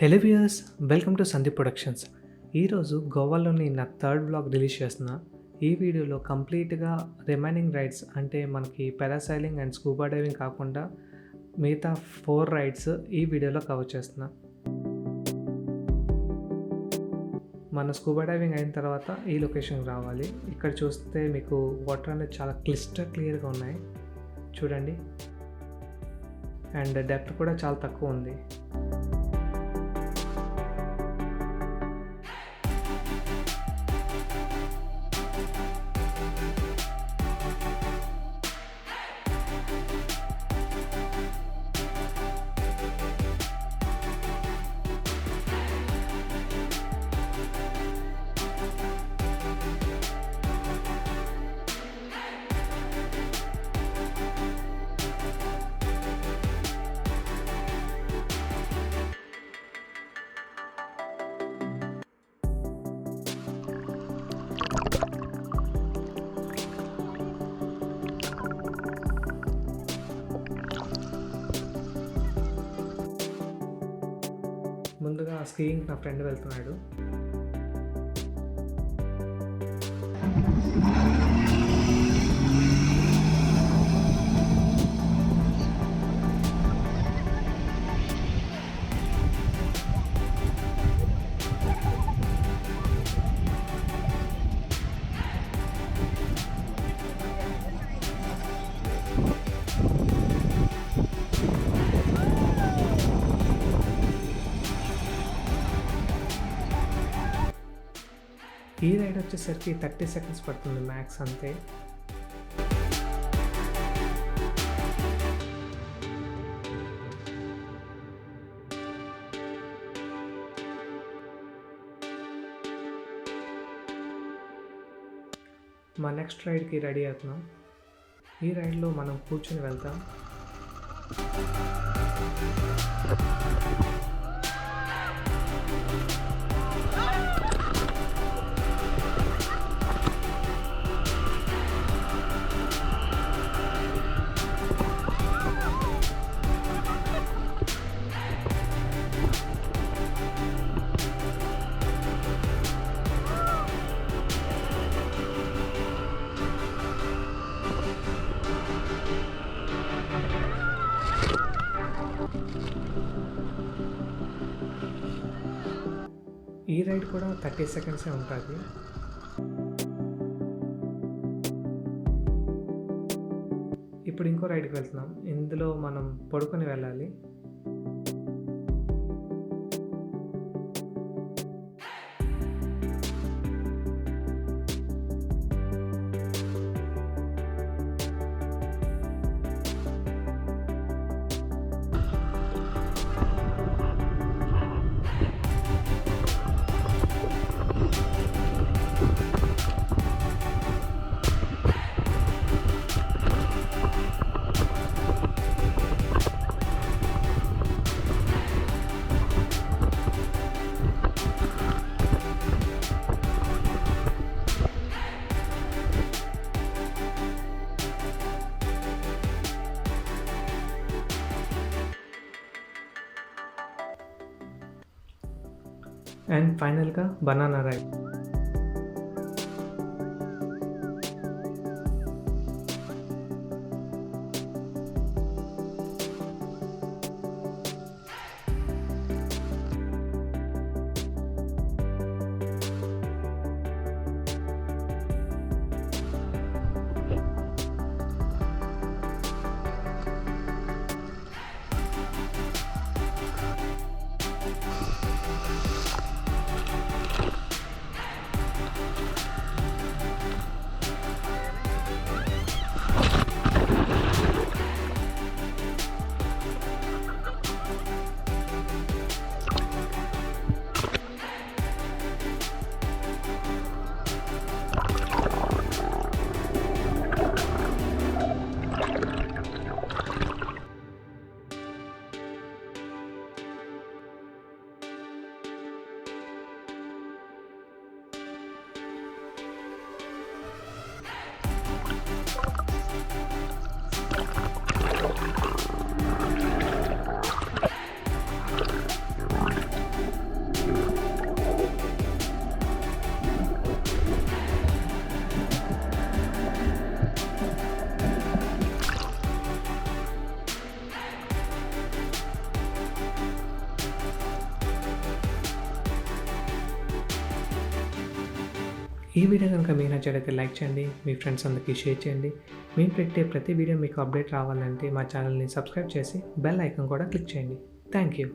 Hello viewers, welcome to Sandeep productions. ఈరోజు గోవాలోని నా third vlog release చేస్తున్నా. ఈ వీడియోలో కంప్లీట్గా రిమైనింగ్ రైడ్స్ అంటే మనకి పారాసైలింగ్ అండ్ స్కూబా డైవింగ్ కాకుండా మిగతా 4 రైడ్స్ ఈ వీడియోలో కవర్ చేస్తున్నా. మన స్కూబా డైవింగ్ అయిన తర్వాత ఈ లొకేషన్కి రావాలి. ఇక్కడ చూస్తే మీకు వాటర్ అనేది చాలా క్లియర్గా ఉన్నాయి చూడండి. అండ్ డెప్త్ కూడా చాలా తక్కువ ఉంది. ముందుగా స్కీయింగ్ నా ఫ్రెండ్ వెళ్తున్నాడు. ఈ రైడ్ వచ్చేసరికి 30 సెకండ్స్ పడుతుంది మ్యాక్స్ అంతే. మా నెక్స్ట్ రైడ్కి రెడీ అవుతున్నాం. ఈ రైడ్లో మనం కూర్చొని వెళ్తాం. ఈ రైడ్ కూడా 30 సెకండ్సే ఉంటుంది. ఇప్పుడు ఇంకో రైడ్కి వెళ్తున్నాం. ఇందులో మనం పడుకొని వెళ్ళాలి. అండ్ ఫైనల్గా బనానా రైడ్. ఈ వీడియో కనుక మీకు నచ్చినట్లయితే లైక్ చేయండి, మీ ఫ్రెండ్స్ అందరికీ షేర్ చేయండి. మేము పెట్టే ప్రతి వీడియో మీకు అప్డేట్ రావాలంటే మా ఛానల్ని సబ్స్క్రైబ్ చేసి బెల్ ఐకాన్ కూడా క్లిక్ చేయండి. Thank you.